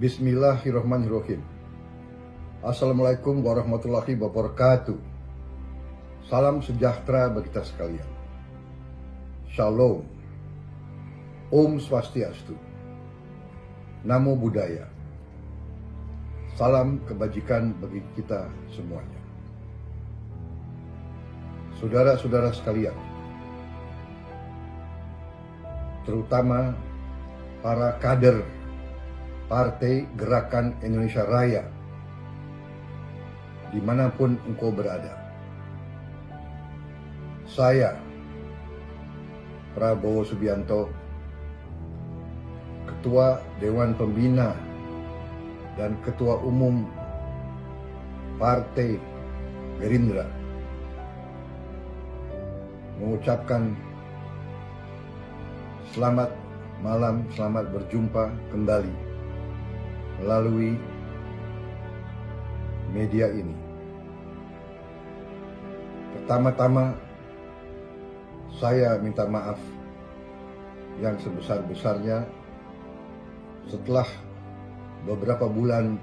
Bismillahirrahmanirrahim. Assalamualaikum warahmatullahi wabarakatuh. Salam sejahtera bagi kita sekalian. Shalom. Om Swastiastu. Namo Buddhaya. Salam kebajikan bagi kita semuanya. Saudara-saudara sekalian, terutama para kader Partai Gerakan Indonesia Raya, dimanapun engkau berada. Saya, Prabowo Subianto, Ketua Dewan Pembina dan Ketua Umum Partai Gerindra, mengucapkan selamat malam, selamat berjumpa kembali melalui media ini. Pertama-tama, saya minta maaf yang sebesar-besarnya setelah beberapa bulan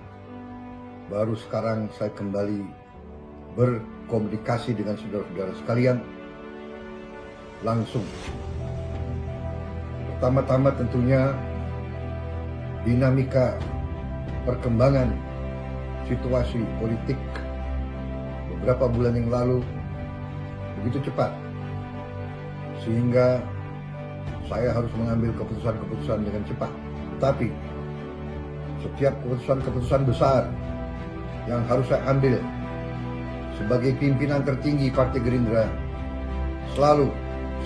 baru sekarang saya kembali berkomunikasi dengan saudara-saudara sekalian langsung. Pertama-tama tentunya dinamika perkembangan situasi politik beberapa bulan yang lalu begitu cepat, sehingga saya harus mengambil keputusan-keputusan dengan cepat. Tetapi setiap keputusan-keputusan besar yang harus saya ambil sebagai pimpinan tertinggi Partai Gerindra, selalu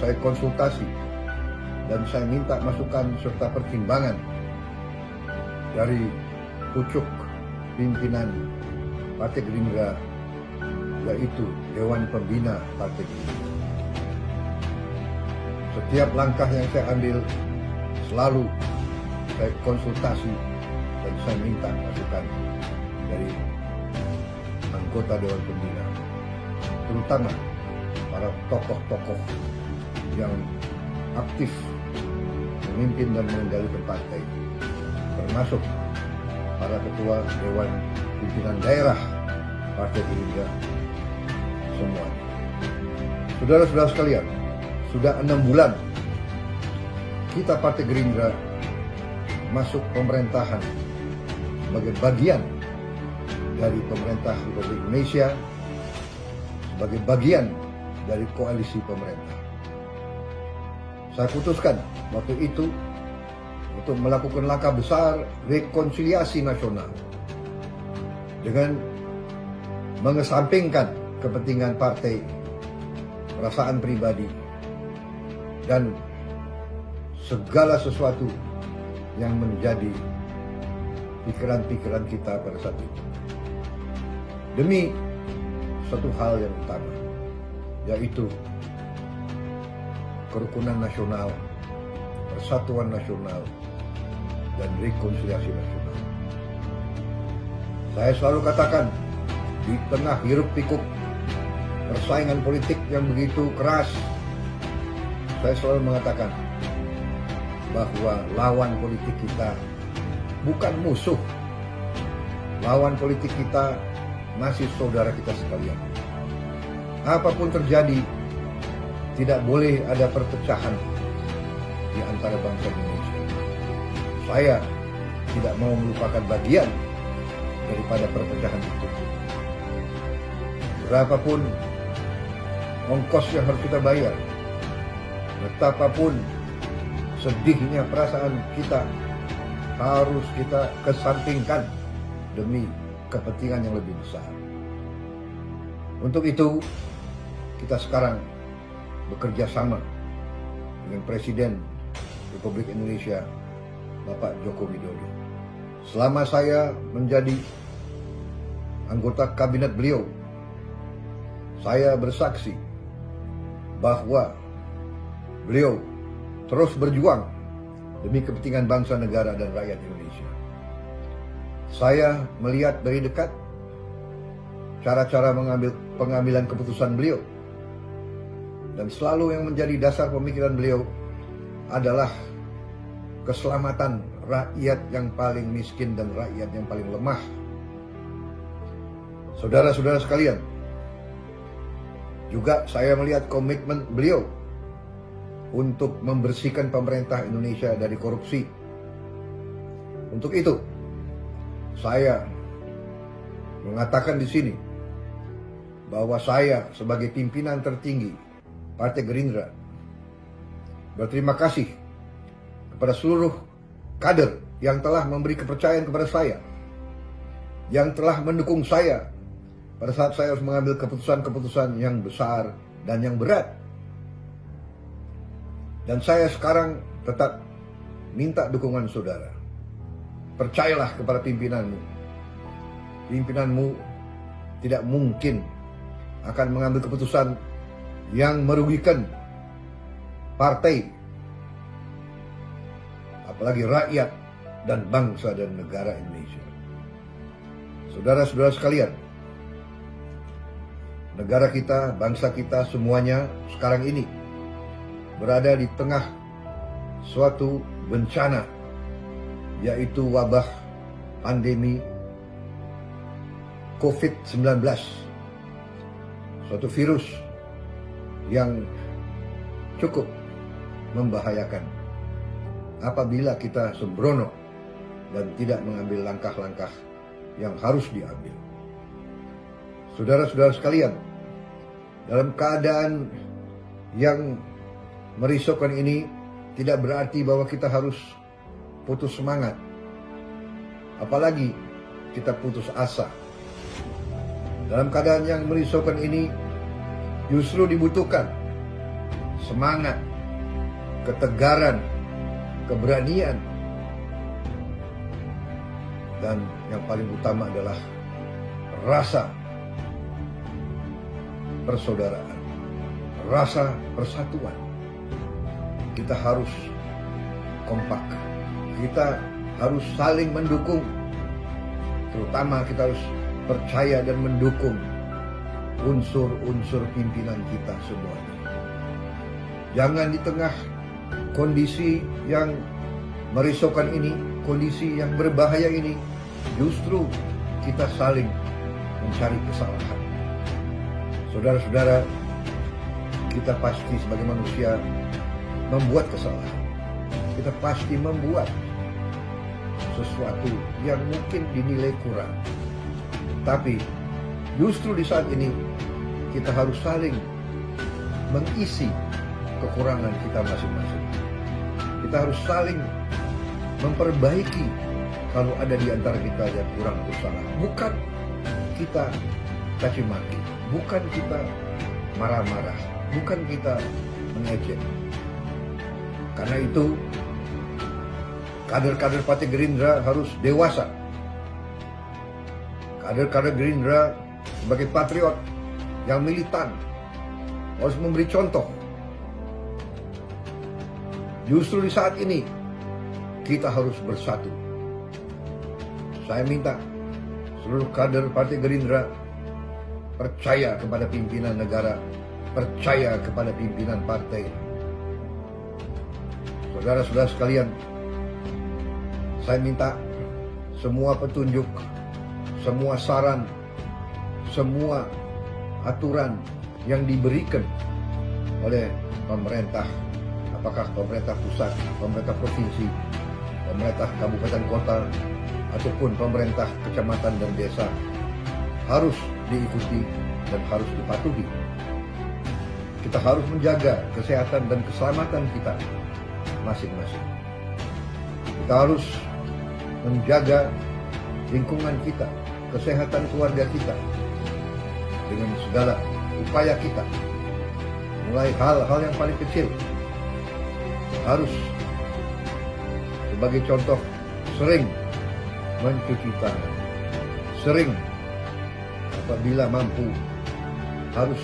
saya konsultasi dan saya minta masukan serta pertimbangan dari pucuk pimpinan Partai Gerindra, yaitu Dewan Pembina Partai Gerindra. Setiap langkah yang saya ambil selalu saya konsultasi dan saya minta masukan dari anggota Dewan Pembina, terutama para tokoh-tokoh yang aktif memimpin dan mengendalikan partai, termasuk para ketua Dewan Pimpinan Daerah Partai Gerindra semuanya. Saudara-saudara sekalian, sudah 6 bulan kita Partai Gerindra masuk pemerintahan sebagai bagian dari pemerintah Republik Indonesia, sebagai bagian dari koalisi pemerintah. Saya putuskan waktu itu untuk melakukan langkah besar rekonsiliasi nasional dengan mengesampingkan kepentingan partai, perasaan pribadi, dan segala sesuatu yang menjadi pikiran-pikiran kita pada saat itu, demi satu hal yang utama, yaitu kerukunan nasional, persatuan nasional, dan rekonsiliasi nasional. Saya selalu katakan, di tengah hiruk-pikuk persaingan politik yang begitu keras, saya selalu mengatakan bahwa lawan politik kita bukan musuh. Lawan politik kita masih saudara kita sekalian. Apapun terjadi, tidak boleh ada perpecahan di antara bangsa Indonesia. Saya tidak mau melupakan bagian daripada perpecahan itu. Berapapun ongkos yang harus kita bayar, betapapun sedihnya perasaan kita, harus kita kesampingkan demi kepentingan yang lebih besar. Untuk itu, kita sekarang bekerja sama dengan Presiden Republik Indonesia, Bapak Joko Widodo. Selama saya menjadi anggota kabinet beliau, saya bersaksi bahwa beliau terus berjuang demi kepentingan bangsa, negara, dan rakyat Indonesia. Saya melihat dari dekat cara-cara pengambilan keputusan beliau, dan selalu yang menjadi dasar pemikiran beliau adalah keselamatan rakyat yang paling miskin dan rakyat yang paling lemah. Saudara-saudara sekalian, juga saya melihat komitmen beliau untuk membersihkan pemerintah Indonesia dari korupsi. Untuk itu, saya mengatakan di sini bahwa saya sebagai pimpinan tertinggi Partai Gerindra berterima kasih kepada seluruh kader yang telah memberi kepercayaan kepada saya, yang telah mendukung saya pada saat saya harus mengambil keputusan-keputusan yang besar dan yang berat. Dan saya sekarang tetap minta dukungan saudara. Percayalah kepada pimpinanmu. Pimpinanmu tidak mungkin akan mengambil keputusan yang merugikan partai, apalagi rakyat dan bangsa dan negara Indonesia. Saudara-saudara sekalian, negara kita, bangsa kita semuanya sekarang ini berada di tengah suatu bencana, yaitu wabah pandemi COVID-19, suatu virus yang cukup membahayakan apabila kita sembrono dan tidak mengambil langkah-langkah yang harus diambil. Saudara-saudara sekalian, dalam keadaan yang merisaukan ini tidak berarti bahwa kita harus putus semangat, apalagi kita putus asa. Dalam keadaan yang merisaukan ini justru dibutuhkan semangat, ketegaran, keberanian, dan yang paling utama adalah rasa persaudaraan, rasa persatuan. Kita harus kompak, kita harus saling mendukung, terutama kita harus percaya dan mendukung unsur-unsur pimpinan kita semuanya. Jangan di tengah kondisi yang merisaukan ini, kondisi yang berbahaya ini, justru kita saling mencari kesalahan. Saudara-saudara, kita pasti sebagai manusia membuat kesalahan. Kita pasti membuat sesuatu yang mungkin dinilai kurang. Tapi justru di saat ini kita harus saling mengisi kekurangan kita masing-masing. Kita harus saling memperbaiki kalau ada di antara kita yang kurang bersalah. Bukan kita caci maki, bukan kita marah-marah, bukan kita mengejek. Karena itu kader-kader Partai Gerindra harus dewasa. Kader-kader Gerindra sebagai patriot yang militan harus memberi contoh. Justru di saat ini kita harus bersatu. Saya minta seluruh kader Partai Gerindra percaya kepada pimpinan negara, percaya kepada pimpinan partai. Saudara-saudara sekalian, saya minta semua petunjuk, semua saran, semua aturan yang diberikan oleh pemerintah, apakah pemerintah pusat, pemerintah provinsi, pemerintah kabupaten kota, ataupun pemerintah kecamatan dan desa, harus diikuti dan harus dipatuhi. Kita harus menjaga kesehatan dan keselamatan kita masing-masing. Kita harus menjaga lingkungan kita, kesehatan keluarga kita dengan segala upaya kita, mulai hal-hal yang paling kecil. Harus sebagai contoh sering mencuci tangan, sering apabila mampu harus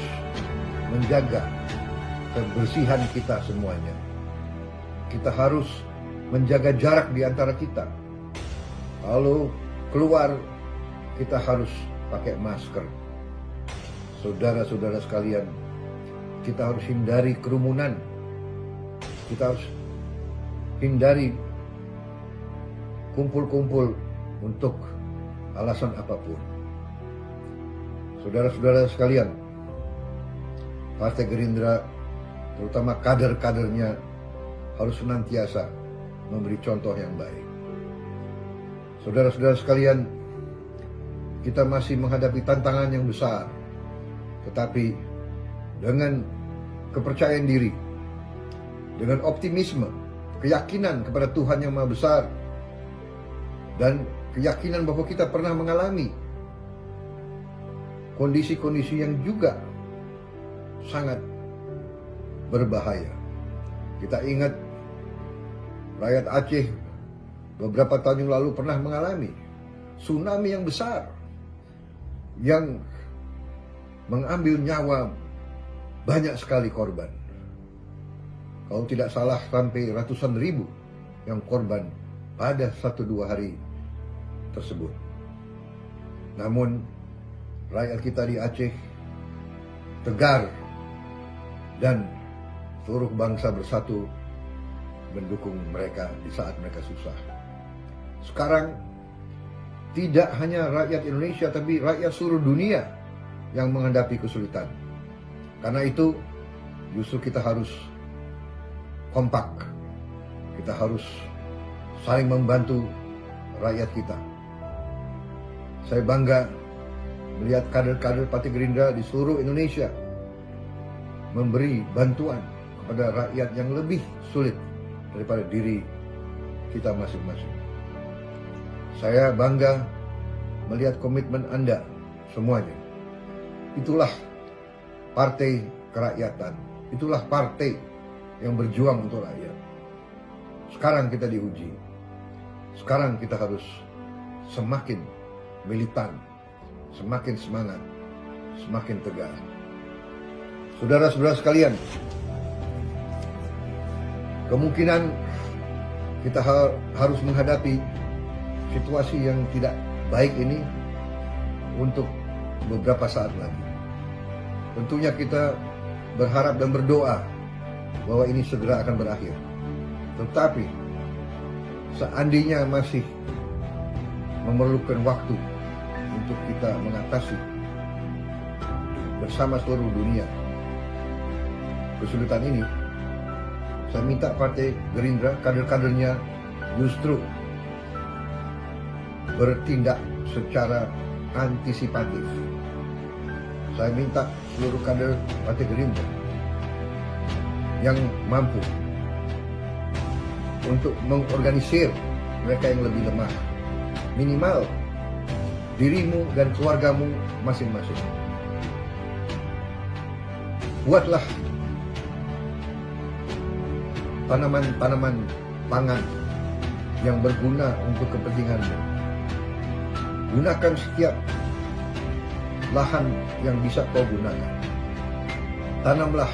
menjaga kebersihan kita semuanya. Kita harus menjaga jarak di antara kita. Kalau keluar, kita harus pakai masker. Saudara-saudara sekalian, kita harus hindari kerumunan. Kita harus hindari kumpul-kumpul untuk alasan apapun. Saudara-saudara sekalian, Partai Gerindra, terutama kader-kadernya, harus senantiasa memberi contoh yang baik. Saudara-saudara sekalian, kita masih menghadapi tantangan yang besar, tetapi dengan kepercayaan diri, dengan optimisme, keyakinan kepada Tuhan yang Maha Besar, dan keyakinan bahwa kita pernah mengalami kondisi-kondisi yang juga sangat berbahaya. Kita ingat rakyat Aceh beberapa tahun yang lalu pernah mengalami tsunami yang besar yang mengambil nyawa banyak sekali korban. Kalau tidak salah sampai ratusan ribu yang korban pada 1-2 hari tersebut. Namun rakyat kita di Aceh tegar dan seluruh bangsa bersatu mendukung mereka di saat mereka susah. Sekarang tidak hanya rakyat Indonesia tapi rakyat seluruh dunia yang menghadapi kesulitan. Karena itu justru kita harus kompak. Kita harus saling membantu rakyat kita. Saya bangga melihat kader-kader Partai Gerindra di seluruh Indonesia memberi bantuan kepada rakyat yang lebih sulit daripada diri kita masing-masing. Saya bangga melihat komitmen Anda semuanya. Itulah partai kerakyatan. Itulah partai yang berjuang untuk rakyat. Sekarang kita diuji. Sekarang kita harus semakin militan, semakin semangat, semakin tegar. Saudara-saudara sekalian, kemungkinan kita harus menghadapi situasi yang tidak baik ini untuk beberapa saat lagi. Tentunya kita berharap dan berdoa bahwa ini segera akan berakhir. Tetapi seandainya masih memerlukan waktu untuk kita mengatasi bersama seluruh dunia kesulitan ini, saya minta Partai Gerindra, kader-kadernya justru bertindak secara antisipatif. Saya minta seluruh kader Partai Gerindra yang mampu untuk mengorganisir mereka yang lebih lemah. Minimal dirimu dan keluargamu masing-masing. Buatlah tanaman-tanaman pangan yang berguna untuk kepentinganmu. Gunakan setiap lahan yang bisa kau gunakan. Tanamlah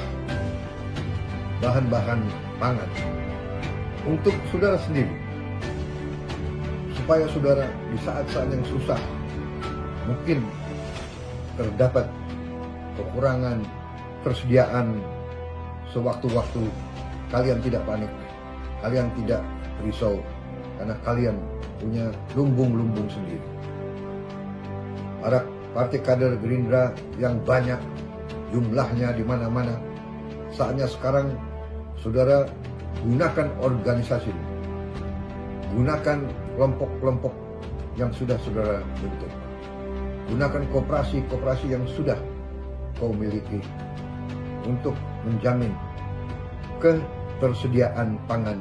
bahan-bahan pangan untuk saudara sendiri, supaya saudara di saat-saat yang susah, mungkin terdapat kekurangan persediaan, sewaktu-waktu kalian tidak panik, kalian tidak risau, karena kalian punya lumbung-lumbung sendiri. Para partai kader Gerindra yang banyak jumlahnya di mana-mana, saatnya sekarang saudara gunakan organisasi, gunakan kelompok-kelompok yang sudah saudara bentuk, gunakan koperasi-koperasi yang sudah kau miliki untuk menjamin ketersediaan pangan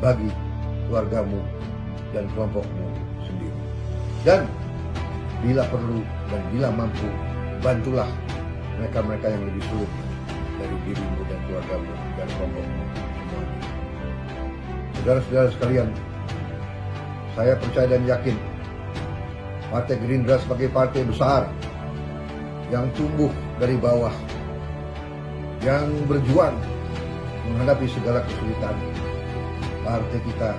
bagi keluargamu dan kelompokmu sendiri. Dan bila perlu dan bila mampu, bantulah mereka-mereka yang lebih sulit dari dirimu dan keluargamu dan kelompokmu semuanya. Saudara-saudara sekalian, saya percaya dan yakin Partai Gerindra sebagai partai besar yang tumbuh dari bawah, yang berjuang menghadapi segala kesulitan, partai kita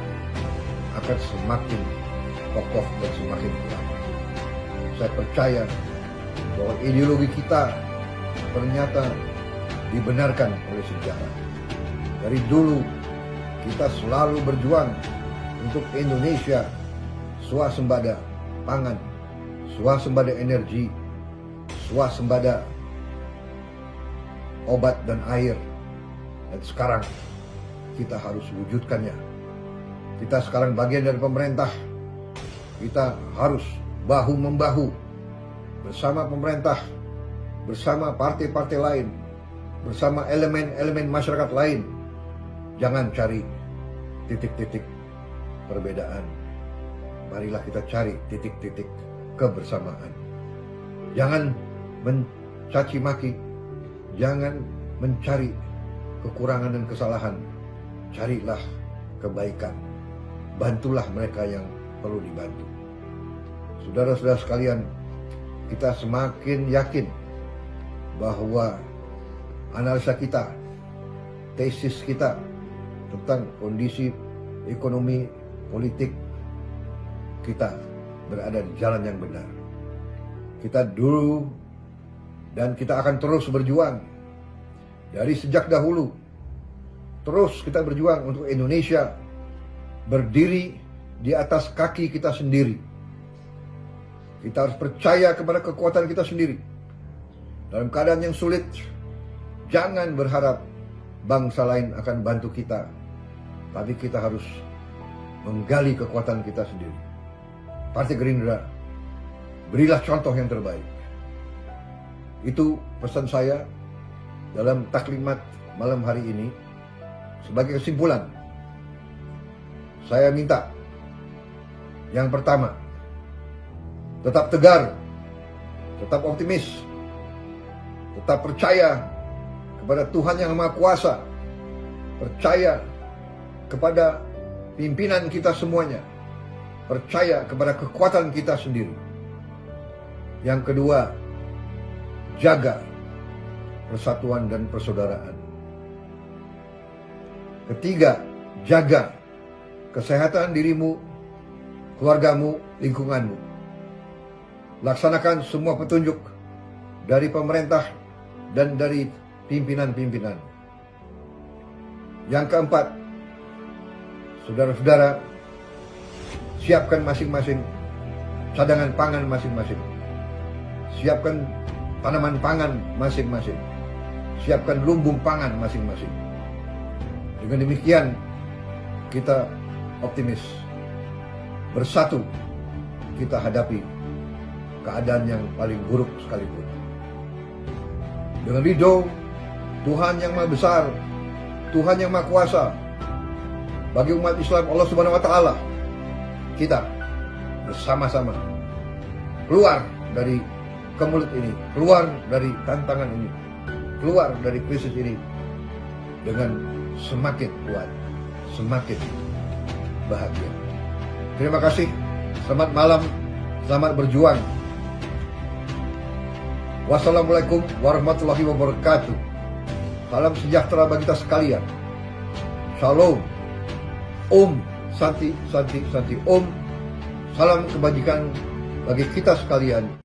akan semakin kokoh dan semakin kuat. Saya percaya bahwa ideologi kita ternyata dibenarkan oleh sejarah. Dari dulu kita selalu berjuang untuk Indonesia swasembada pangan, swasembada energi, swasembada obat dan air. Dan sekarang kita harus wujudkannya. Kita sekarang bagian dari pemerintah. Kita harus bahu-membahu bersama pemerintah, bersama partai-partai lain, bersama elemen-elemen masyarakat lain. Jangan cari titik-titik perbedaan. Marilah kita cari titik-titik kebersamaan. Jangan mencaci maki, jangan mencari kekurangan dan kesalahan. Carilah kebaikan. Bantulah mereka yang perlu dibantu. Saudara-saudara sekalian, kita semakin yakin bahwa analisa kita, tesis kita tentang kondisi ekonomi politik kita berada di jalan yang benar. Kita dulu dan kita akan terus berjuang dari sejak dahulu. Terus kita berjuang untuk Indonesia berdiri di atas kaki kita sendiri. Kita harus percaya kepada kekuatan kita sendiri. Dalam keadaan yang sulit, jangan berharap bangsa lain akan bantu kita. Tapi kita harus menggali kekuatan kita sendiri. Partai Gerindra, berilah contoh yang terbaik. Itu pesan saya dalam taklimat malam hari ini. Sebagai kesimpulan, saya minta yang pertama, tetap tegar, tetap optimis, tetap percaya kepada Tuhan yang Maha Kuasa, percaya kepada pimpinan kita semuanya, percaya kepada kekuatan kita sendiri. Yang kedua, jaga persatuan dan persaudaraan. Ketiga, jaga kesehatan dirimu, keluargamu, lingkunganmu. Laksanakan semua petunjuk dari pemerintah dan dari pimpinan-pimpinan. Yang keempat, saudara-saudara, siapkan masing-masing cadangan pangan masing-masing. Siapkan tanaman pangan masing-masing. Siapkan lumbung pangan masing-masing. Dengan demikian, kita optimis. Bersatu, kita hadapi keadaan yang paling buruk sekalipun. Dengan ridho Tuhan yang Maha Besar, Tuhan yang Maha Kuasa, bagi umat Islam Allah Subhanahu wa Ta'ala, kita bersama-sama keluar dari kemulut ini, keluar dari tantangan ini, keluar dari krisis ini dengan semakin kuat, semakin bahagia. Terima kasih. Selamat malam, selamat berjuang. Wassalamualaikum warahmatullahi wabarakatuh. Salam sejahtera bagi kita sekalian. Shalom. Om Santi Santi Santi Om. Salam kebajikan bagi kita sekalian.